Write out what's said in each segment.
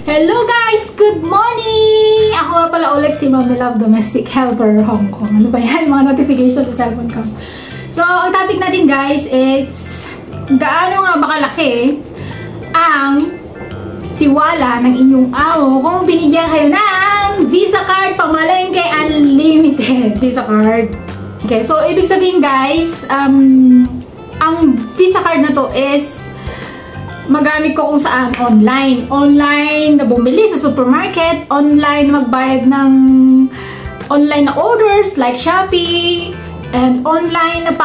Hello guys! Good morning! Ako nga pala ulit si Mommy Love Domestic Helper Hong Kong. Ano ba yan? Mga notifications sa cellphone ko. So, ang topic natin guys is gaano nga ba kalaki ang tiwala ng inyong amo kung binigyan kayo ng Visa card pamalengke unlimited Visa card. Okay, so ibig sabihin guys, ang Visa card na to is magamit ko kung saan, online. Online na bumili sa supermarket, online magbayad ng online na orders like Shopee, and online na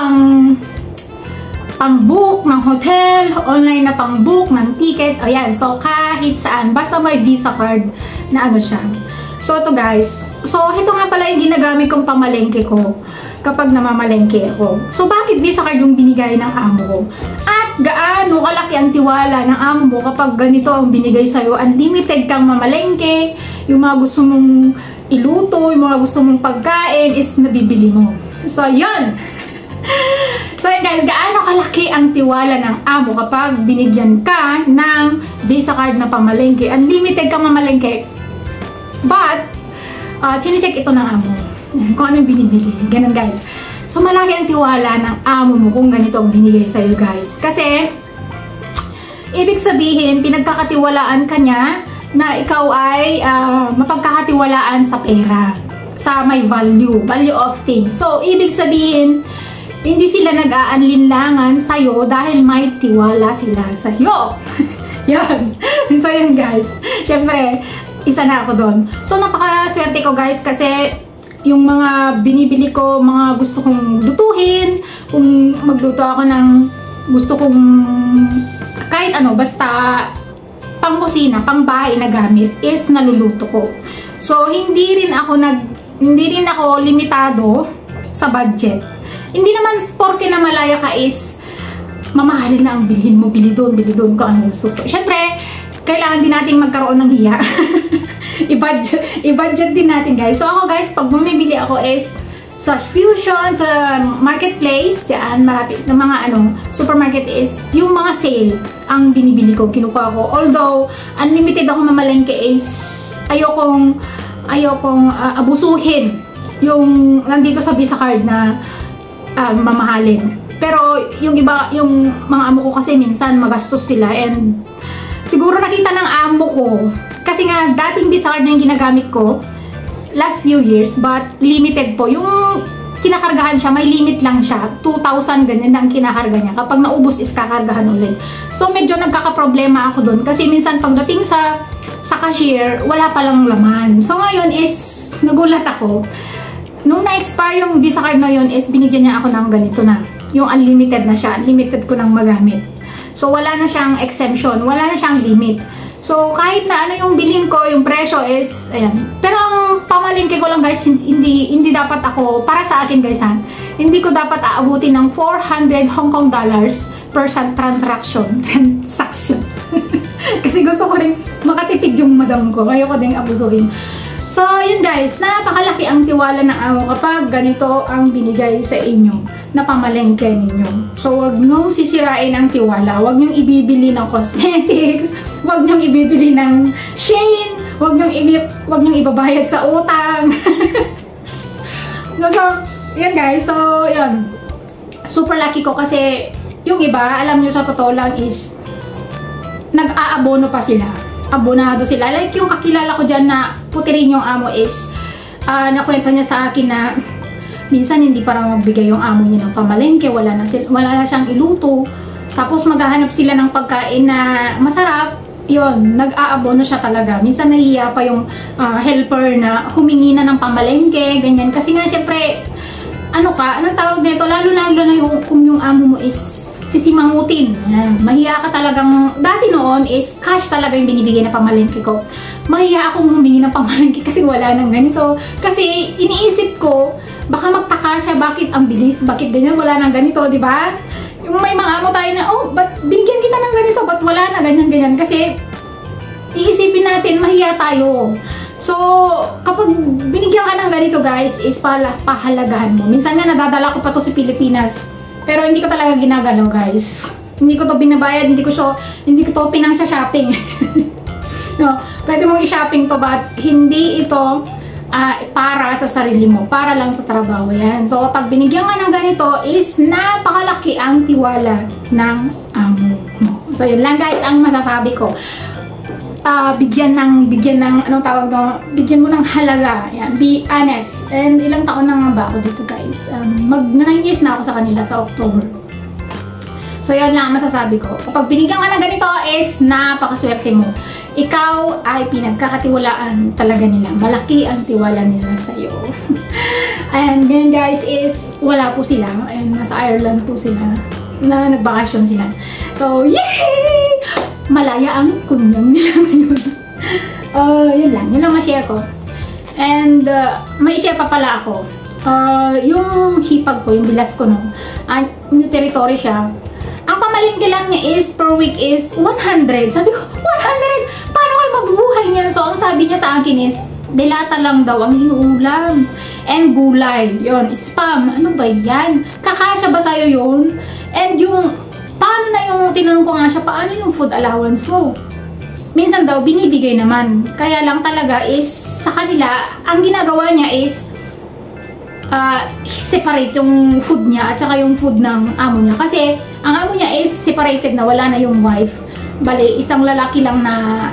pang-book ng hotel, online na pang-book ng ticket. Ayan, so kahit saan, basta may Visa card na ano siya. So ito guys, so ito nga pala yung ginagamit kong pamalengke ko kapag namamalengke ako. So bakit Visa card yung binigay ng amo ko? At gaano kalaki ang tiwala ng amo mo kapag ganito ang binigay sa'yo, unlimited kang mamalengke, yung mga gusto mong iluto, yung mga gusto mong pagkain is nabibili mo. So yun! So yun guys, gaano kalaki ang tiwala ng amo kapag binigyan ka ng Visa card na pamalengke, unlimited kang mamalengke, but chinecheck ito ng amo kung anong binibili. Ganun guys. So malaki ang tiwala ng amo mo kung ganito ang binigay sa'yo guys. Kasi ibig sabihin, pinagkakatiwalaan ka niya na ikaw ay mapagkakatiwalaan sa pera, sa may value of things. So ibig sabihin, hindi sila nag-aanlinlangan sa'yo dahil may tiwala sila sa'yo. Yan. So yun guys. Siyempre, isa na ako doon. So napakaswerte ko guys kasi yung mga binibili ko, mga gusto kong lutuhin, kung magluto ako ng gusto kong kahit ano, basta pang kusina, pang bahay na gamit is naluluto ko. So hindi rin ako limitado sa budget. Hindi naman porke na malaya ka is mamahalin na ang bilhin mo, bili doon kung ano gusto. So, syempre, kailangan din nating magkaroon ng hiya. I-budget din natin guys. So ako guys, pag bumibili ako is sa Fusion, sa marketplace, dyan, marapit ng mga supermarket is yung mga sale ang binibili ko, kinukuha ko. Although, unlimited ako mamalengke is ayokong abusuhin yung nandito sa Visa card na mamahalin. Pero yung iba, yung mga amo ko kasi minsan magastos sila and siguro nakita ng amo ko kasi nga, dating Visa card na yung ginagamit ko last few years, but limited po. Yung kinakargahan siya, may limit lang siya. 2,000 ganyan na ang kinakarga niya. Kapag naubos is kakargahan ulit. So, medyo nagkakaproblema ako doon. Kasi minsan pagdating sa cashier, wala palang laman. So, ngayon is, nagulat ako. Nung na-expire yung Visa card na yun is, binigyan niya ako ng ganito na. Yung unlimited na siya. Unlimited ko nang magamit. So, wala na siyang exemption. Wala na siyang limit. So, kahit na ano yung bilhin ko, yung presyo is, ayan. Pero ang pamalengke ko lang guys, hindi dapat ako, para sa akin guys ha, hindi ko dapat aabutin ng 400 Hong Kong dollars per transaction. Kasi gusto ko rin makatipid yung madam ko, ayoko din abusuhin. So, yun guys, napakalaki ang tiwala ng amo kapag ganito ang binigay sa inyo na pamalengke ninyo. So, wag nyo sisirain ang tiwala. Wag nyo ibibili ng cosmetics. Wag nyo ibibili ng Shein. Wag nyo ibabayad sa utang. So, yan guys. So, yan. Super lucky ko kasi yung iba, alam nyo sa totoo lang is nag-aabono pa sila. Abonado sila. Like yung kakilala ko dyan na puti rin yung amo is nakwento niya sa akin na minsan hindi para magbigay yung amo niya ng pamalengke, wala na siyang iluto. Tapos maghahanap sila ng pagkain na masarap. Yun, nag-aabono siya talaga. Minsan nahihiya pa yung helper na humingi na ng pamalengke, ganyan. Kasi nga syempre, anong tawag nito? Lalo na yung kung yung amo mo is sisimangutin. Mahiya ka talagang, dati noon is cash talaga yung binibigay na pamalengke ko. Mahiya akong humingi ng pamalengke kasi wala nang ganito. Kasi iniisip ko, baka magtaka siya, bakit ang bilis, bakit ganyan, wala nang ganito, di ba? Yung may mga amo tayo na, oh, ba't binigyan kita ng ganito, ba't wala na ganyan. Kasi iisipin natin, mahiya tayo. So, kapag binigyan ka ng ganito guys, is pahalagahan mo. Minsan nga nadadala ko pa to sa Pilipinas. Pero hindi ko talaga ginagalaw guys. Hindi ko to binabayad, hindi ko to pinang sa shopping. No, pwede mong i-shopping to, but hindi ito para sa sarili mo, para lang sa trabaho yan. So, kapag binigyan ka ng ganito, is napakalaki ang tiwala ng amo mo. So, yun lang guys ang masasabi ko. Bigyan ng, anong tawag doon? Bigyan mo ng halaga. Yan, be honest. And ilang taon na nga ba ako dito guys? Mag 9 years na ako sa kanila sa October. So, yun lang ang masasabi ko. Kapag binigyan ka ng ganito, is napakaswerte mo. Ikaw ay pinagkakatiwalaan talaga nila. Malaki ang tiwala nila sa'yo. And then guys is, wala po sila. And nasa Ireland po sila. Na nagbakasyon sila. So, yay! Malaya ang kunyang nila ngayon. Yun lang. Yun lang ma-share ko. And may share pa pala ako. Yung hipag ko, yung bilas ko no. New territory siya. Ang pamalingki lang niya is, per week is 100. Sabi ko, 100? Paano kayo mabubuhay niyan? So, ang sabi niya sa akin is, delata lang daw ang inuulam. And gulay. Yun, spam. Ano ba yan? Kakasya ba sa'yo yun? And yung, paano na yung, tinanong ko nga siya, paano yung food allowance mo? Minsan daw, binibigay naman. Kaya lang talaga is, sa kanila, ang ginagawa niya is, separate yung food niya at saka yung food ng amo niya. Kasi, ang amo niya is separated na, wala na yung wife. Bale, isang lalaki lang na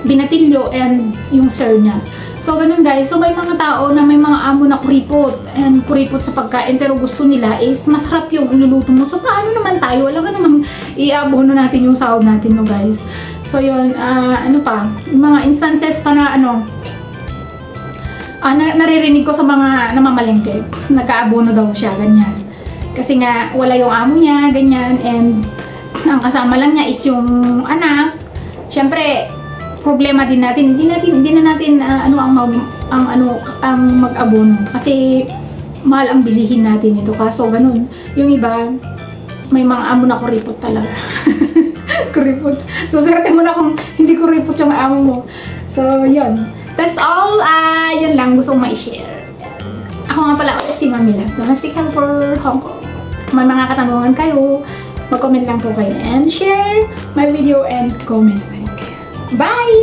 binatilyo and yung sir niya. So, ganun guys. So, may mga tao na may mga amo na kuripot and kuripot sa pagkain pero gusto nila is masarap yung iluluto mo. So, paano naman tayo? Wala ka namang iabono natin yung sahod natin no guys. So, yun. Ano pa? Mga instances pa na naririnig ko sa mga namamalengke. Nagkaabono daw siya, ganyan. Kasi nga, wala yung amo niya, ganyan. And, ang kasama lang niya is yung anak. Siyempre, problema din natin. Hindi na natin ang mag-abono. Kasi, mahal ang bilihin natin ito. Kaso, ganun. Yung iba, may mga amo na kuripot talaga. Kuripot. So, swerte mo na kung hindi kuripot yung amo mo. So, yun. That's all. Yun lang gusto kong ma-share. Ako nga pala ako si Mamila. Domestic Helper Hong Kong. May mga katanungan kayo, mag-comment lang po kayo and share my video and comment like. Bye!